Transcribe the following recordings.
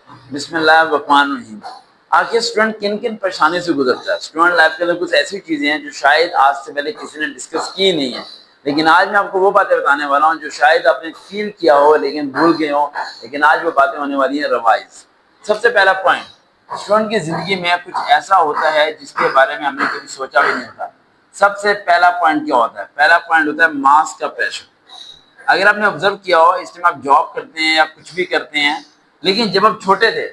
بسم اللہ الرحمن الرحیم۔ آخر اسٹوڈنٹ کن کن پریشانی سے گزرتا ہے؟ اسٹوڈنٹ لائف کے اندر کچھ ایسی چیزیں ہیں جو شاید آج سے پہلے کسی نے ڈسکس کی نہیں ہے، لیکن آج میں آپ کو وہ باتیں بتانے والا ہوں جو شاید آپ نے فیل کیا ہو لیکن بھول گئے ہو، لیکن آج وہ باتیں ہونے والی ہیں ریوائز۔ سب سے پہلا پوائنٹ، اسٹوڈنٹ کی زندگی میں کچھ ایسا ہوتا ہے جس کے بارے میں ہم نے کبھی سوچا بھی نہیں ہوتا۔ سب سے پہلا پوائنٹ کیا ہوتا ہے؟ پہلا پوائنٹ ہوتا ہے مارکس کا پریشر۔ اگر آپ نے آبزرو کیا ہو، اس ٹائم آپ جاب کرتے ہیں یا کچھ بھی کرتے ہیں، لیکن جب آپ چھوٹے تھے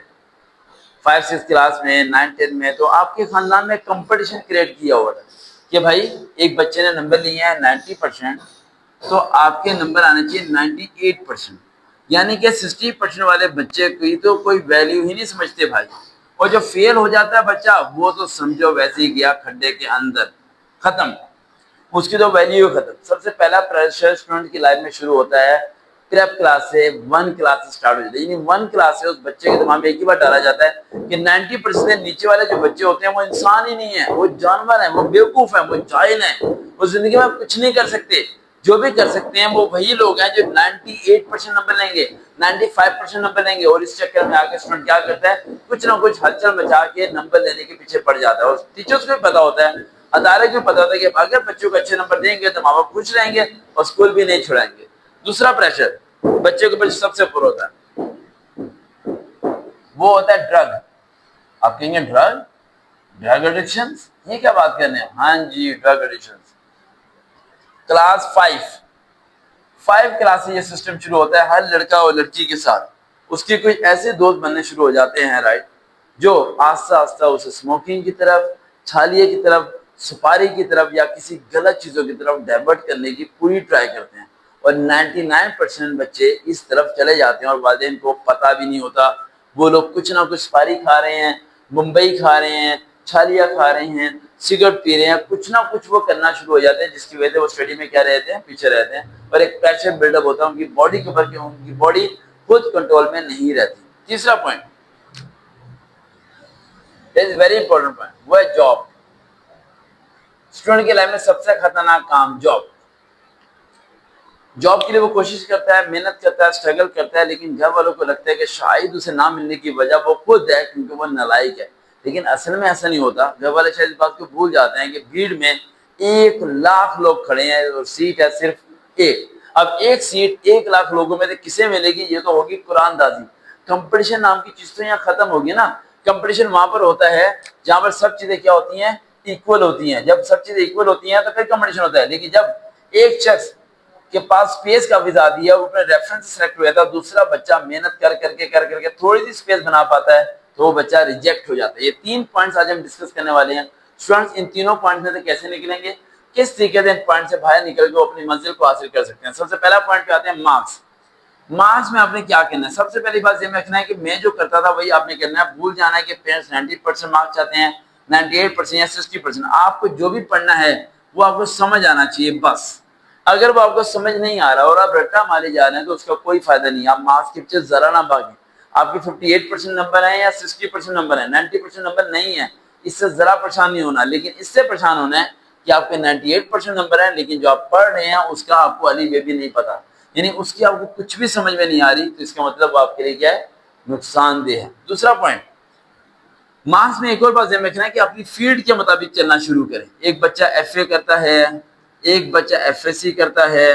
5-6 کلاس میں 9-10 میں، تو آپ کے خاندان میں کمپٹیشن کریٹ کیا ہوا تھا کہ بھائی ایک بچے نے نمبر لیے ہیں 90%، تو آپ کے نمبر آنے چاہیے 98%، یعنی کہ 60% والے بچے کی تو کوئی ویلیو ہی نہیں سمجھتے بھائی، اور جو فیل ہو جاتا ہے بچہ وہ تو سمجھو ویسے ہی گیا کھڈے کے اندر، ختم، اس کی تو ویلیو ختم۔ سب سے پہلا پریشر اسٹوڈنٹ کی لائف میں شروع ہوتا ہے پریپ کلاس سے، 1 کلاس سے سٹارٹ ہو جاتا ہے، یعنی 1 کلاس سے اس بچے کے دماغ میں ایک ہی بار ڈالا جاتا ہے کہ 90% نیچے والے جو بچے ہوتے ہیں وہ انسان ہی نہیں ہے، وہ جانور ہیں، وہ بیوقوف ہیں، وہ جاہل ہیں، وہ زندگی میں کچھ نہیں کر سکتے، جو بھی کر سکتے ہیں وہ وہی لوگ ہیں جو 98% نمبر لیں گے، 95% نمبر لیں گے، اور اس چکر میں آگے اسٹوڈنٹ کیا کرتا ہے، کچھ نہ کچھ ہلچل مچا کے نمبر لینے کے پیچھے پڑ جاتا ہے، اور ٹیچرس کو بھی پتا ہوتا ہے، ادارے کو پتا ہوتا ہے کہ اگر بچوں کو اچھے نمبر دیں گے تو ماں باپ خوش رہیں گے اور اسکول بھی نہیں چھڑائیں گے۔ دوسرا پریشر بچے کے اوپر سب سے پر ہوتا ہے وہ ہوتا ہے ڈرگ۔ آپ کہیں گے ڈرگ ایڈکشن، یہ کیا بات کرنے ہیں؟ ہاں جی، ڈرگ ایڈکشن۔ کلاس 5 کلاس سے یہ سسٹم شروع ہوتا ہے ہر لڑکا اور لڑکی کے ساتھ، اس کے کوئی ایسے دوست بننے شروع ہو جاتے ہیں رائٹ، جو آہستہ آہستہ اسے اسموکنگ کی طرف، چھالیے کی طرف، سپاری کی طرف یا کسی غلط چیزوں کی طرف ڈائیورٹ کرنے کی پوری ٹرائی کرتے ہیں، اور 99% بچے اس طرف چلے جاتے ہیں اور والدین کو پتہ بھی نہیں ہوتا، وہ لوگ کچھ نہ کچھ سپاری کھا رہے ہیں، ممبئی کھا رہے ہیں، چھالیاں کھا رہے ہیں، سگریٹ پی رہے ہیں، کچھ نہ کچھ وہ کرنا شروع ہو جاتے ہیں جس کی وجہ سے وہ اسٹڈی میں کیا رہتے ہیں، پیچھے رہتے ہیں، اور ایک پریشر بلڈ اپ ہوتا ہے ان کی باڈی کے اوپر کہ ان کی باڈی خود کنٹرول میں نہیں رہتی۔ تیسرا point is very important point, وہ ہے جاب۔ اسٹوڈنٹ کی لائف میں سب سے خطرناک کام جاب۔ جاب کے لیے وہ کوشش کرتا ہے، محنت کرتا ہے، اسٹرگل کرتا ہے، لیکن گھر والوں کو لگتا ہے کہ شاید اسے نہ ملنے کی وجہ وہ خود ہے کیونکہ وہ نالائق ہے، لیکن اصل میں ایسا نہیں ہوتا۔ گھر والے شاید اس بات کو بھول جاتے ہیں کہ بھیڑ میں 1,00,000 لوگ کھڑے ہیں اور سیٹ ہے صرف ایک۔ اب ایک سیٹ 1,00,000 لوگوں میں سے کسے ملے گی؟ یہ تو ہوگی قرآن دازی۔ کمپٹیشن نام کی چیز تو یہاں ختم ہوگی نا۔ کمپٹیشن وہاں پر ہوتا ہے جہاں پر سب چیزیں کیا ہوتی ہیں، ایکول ہوتی ہیں۔ جب سب چیزیں ایکول ہوتی ہیں تو پھر کمپٹیشن ہوتا ہے، لیکن جب ایک شخص کے پاس سپیس کا ویزا دیا، وہ اپنے ریفرنس سلیکٹ ہوا تھا، دوسرا بچہ محنت کر کر کے تھوڑی سی سپیس بنا پاتا ہے تو وہ بچہ ریجیکٹ ہو جاتا ہے۔ یہ 3 پوائنٹس آج ہم ڈسکس کرنے والے ہیں۔ اسٹوڈنٹس ان تینوں پوائنٹ میں سے کیسے نکلیں گے، کس طریقے سے ان پوائنٹ سے باہر نکل کے وہ اپنی منزل کو حاصل کر سکتے ہیں۔ سب سے پہلا پوائنٹ پہ آتے ہیں مارکس۔ مارکس میں آپ نے کیا کرنا ہے؟ سب سے پہلی بات یہ میں رکھنا ہے کہ میں جو کرتا تھا وہی آپ نے کرنا ہے۔ بھول جانا ہے کہ پیرنٹس 90% مارکس چاہتے ہیں، 98% یا 60%۔ آپ کو جو بھی پڑھنا ہے وہ آپ کو سمجھ آنا چاہیے بس۔ اگر وہ آپ کو سمجھ نہیں آ رہا اور آپ رٹا مارے جا رہے ہیں تو اس کا کوئی فائدہ نہیں۔ آپ مارکس کے پیچھے ذرا نہ بھاگیں۔ آپ کے 58% نمبر ہیں یا 60% نمبر ہیں، 90% نمبر نہیں ہے، اس سے ذرا پریشان نہیں ہونا، لیکن اس سے پریشان ہونا ہے کہ آپ کے 98% نمبر ہیں لیکن جو آپ پڑھ رہے ہیں اس کا آپ کو علی بے بھی نہیں پتا، یعنی اس کی آپ کو کچھ بھی سمجھ میں نہیں آ رہی، تو اس کا مطلب وہ آپ کے لیے کیا ہے، نقصان دہ ہے۔ دوسرا پوائنٹ، مارکس میں ایک اور بات ذہن رکھنا ہے کہ اپنی فیلڈ کے مطابق چلنا شروع کریں۔ ایک بچہ ایف اے کرتا ہے، ایک بچہ ایف ایس سی کرتا ہے،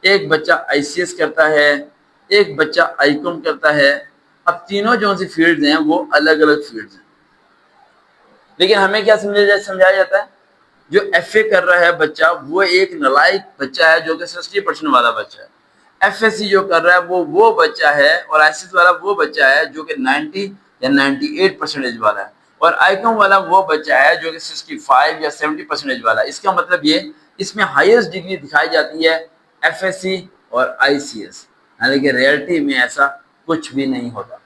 ایک بچہ آئی سی ایس کرتا ہے، ایک بچہ آئی کام کرتا ہے۔ اب تینوں جو سی فیلڈز ہیں وہ الگ الگ فیلڈز ہیں، لیکن ہمیں کیا سمجھایا جاتا ہے؟ جو ایف اے کر رہا ہے بچہ وہ ایک نالائق بچہ ہے جو کہ 60% والا بچہ ہے۔ ایف ایس سی جو کر رہا ہے وہ بچہ ہے، اور آئی سی ایس والا وہ بچہ ہے جو کہ 90 یا 98% والا ہے، اور آئی کام والا وہ بچہ ہے جو کہ 65 یا 70% والا ہے۔ اس کا مطلب یہ اس میں ہائیسٹ ڈگری دکھائی جاتی ہے ایف ایس سی اور آئی سی ایس، لیکن ریئلٹی میں ایسا کچھ بھی نہیں ہوتا۔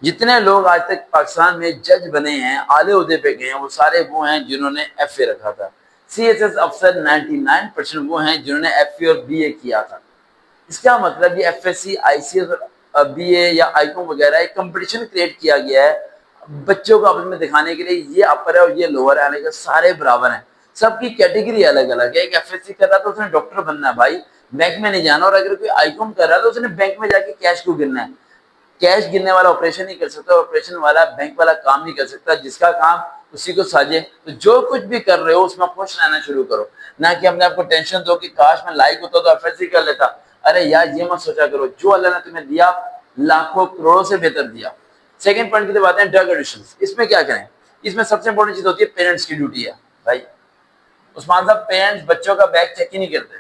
جتنے لوگ آج تک پاکستان میں جج بنے ہیں، اعلیٰ عہدے پہ گئے ہیں، وہ سارے وہ ہیں جنہوں نے ایف اے رکھا تھا۔ سی ایس ایس افسر 99% وہ ہیں جنہوں نے ایف اے اور بی اے کیا تھا۔ اس کا مطلب یہ ایف ایس سی، آئی سی ایس اور بی اے یا آئی کام وغیرہ ایک کمپٹیشن کریٹ کیا گیا ہے بچوں کو آپس میں دکھانے کے لیے، یہ اپر ہے اور یہ لوور ہے، لیکن سارے برابر ہیں، سب کی کیٹیگری الگ الگ ہے۔ ایک ایف ایس سی کر رہا تو اس نے ڈاکٹر بننا ہے بھائی، بینک میں نہیں جانا، اور اگر کوئی آئی کام کر رہا ہے تو اس نے بینک میں جا کے کیش کو گرنا ہے۔ کیش گننے والا آپریشن نہیں کر سکتا، آپریشن والا بینک والا کام نہیں کر سکتا، جس کا کام اسی کو ساجے. تو جو کچھ بھی کر رہے ہو اس میں خوش رہنا شروع کرو، نہ کہ اپنے آپ کو ٹینشن دو کہ کاش میں لائق ہوتا تو ایف ایس سی کر لیتا. ارے یار یہ مت سوچا کرو، جو اللہ نے تمہیں دیا لاکھوں کروڑوں سے بہتر دیا. سیکنڈ پوائنٹ کی بات ہے ڈرگ ایڈکشن. اس میں کیا کریں؟ اس میں سب سے امپورٹنٹ چیز ہوتی ہے پیرنٹس کی ڈیوٹی ہے. بھائی عثمان صاحب پیرنٹس بچوں کا بیگ چیک ہی نہیں کرتے،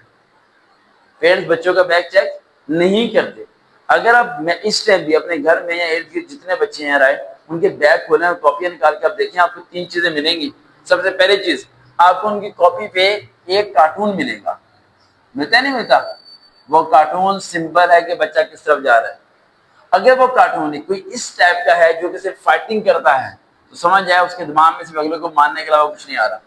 پیرنٹس بچوں کا بیگ چیک نہیں کرتے. اگر آپ میں اس ٹائم بھی اپنے گھر میں یا ارد گرد جتنے بچے ہیں رائے ان کے بیگ کھولیں اور کاپیاں نکال کے آپ دیکھیں، آپ کو 3 چیزیں ملیں گی. سب سے پہلی چیز، آپ کو ان کی کاپی پہ ایک کارٹون ملے گا. ملتا ہے نہیں ملتا؟ وہ کارٹون سمبل ہے کہ بچہ کس طرف جا رہا ہے. اگر وہ کارٹون کوئی اس ٹائپ کا ہے جو کہ صرف فائٹنگ کرتا ہے تو سمجھ جائے اس کے دماغ میں صرف اگلے کو ماننے کے علاوہ کچھ نہیں آ رہا.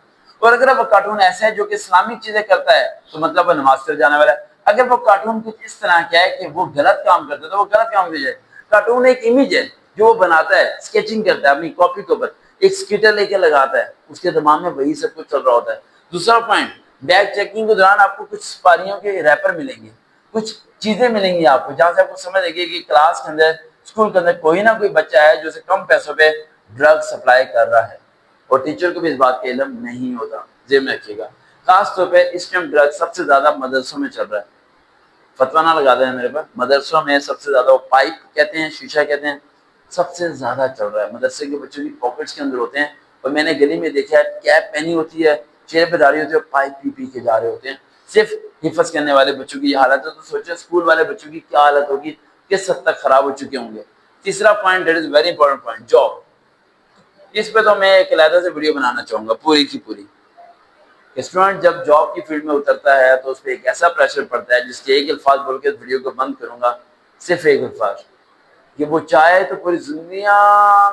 اور اگر وہ کارٹون ایسا ہے جو کہ اسلامک چیزیں کرتا ہے تو مطلب وہ نماز پڑھ جانے والا ہے. اگر وہ کارٹون کچھ اس طرح کیا ہے کہ وہ غلط کام کرتا ہے تو وہ غلط کام کیا جائے. کارٹون ایک امیج ہے جو وہ بناتا ہے، اسکیچنگ کرتا ہے اپنی کاپی کے اوپر، ایک اسکیٹر لے کے لگاتا ہے، اس کے دماغ میں وہی سب کچھ چل رہا ہوتا ہے. دوسرا پوائنٹ، بیگ چیکنگ کے دوران آپ کو کچھ سپاریوں کے ریپر ملیں گے، کچھ چیزیں ملیں گی آپ کو جہاں سے آپ کو سمجھ لگے کہ کلاس کے اندر اسکول کے اندر کوئی نہ کوئی بچہ ہے جو کم پیسوں پہ ڈرگ سپلائی کر رہا ہے، اور ٹیچر کو بھی اس بات کا علم نہیں ہوتا. ذہن میں رکھیے گا. خاص طور پہ اس ٹائم ڈرگ سب سے زیادہ مدرسوں میں چل رہا ہے. فتوا نہ لگا دیں میرے پاس، مدرسوں میں سب سے زیادہ وہ پائپ کہتے ہیں، شیشہ کہتے ہیں، سب سے زیادہ چل رہا ہے. مدرسے کے بچوں کی پاکٹس کے اندر ہوتے ہیں، اور میں نے گلی میں دیکھا ہے کیپ پہنی ہوتی ہے، چہرے پہ داڑھی ہوتی ہے، پائپ پی پی کے جا رہے ہوتے ہیں. صرف حفظ کرنے والے بچوں کی یہ حالت ہے تو سوچیں اسکول والے بچوں کی کیا حالت ہوگی، کس حد تک خراب ہو چکے ہوں گے. تیسرا point, that is very important point, job. اس پہ تو میں ایک علیحدہ سے ویڈیو بنانا چاہوں گا پوری کی پوری. اسٹوڈنٹ جب جاب کی فیلڈ میں اترتا ہے تو اس پہ ایک ایسا پریشر پڑتا ہے جس کے ایک الفاظ بول کے ویڈیو کو بند کروں گا، صرف ایک الفاظ کہ وہ چاہے تو پوری دنیا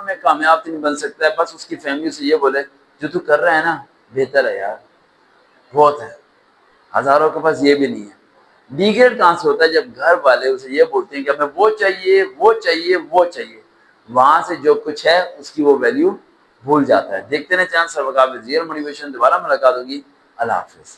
میں کامیاب تو نہیں بن سکتا ہے، بس اس کی فیملی سے یہ بولے جو تو کر رہا ہے نا بہتر ہے یار، بہت ہے. ہزاروں کے پاس یہ بھی نہیں ہے. ڈیگریڈ کہاں سے ہوتا ہے؟ جب گھر والے اسے یہ بولتے ہیں کہ ہمیں وہ چاہیے وہ چاہیے وہ چاہیے، وہاں سے جو کچھ ہے اس کی وہ ویلیو بھول جاتا ہے. دیکھتے رہیں چینل سروکار وزیر موٹیویشن. دوبارہ ملاقات ہوگی. اللہ حافظ.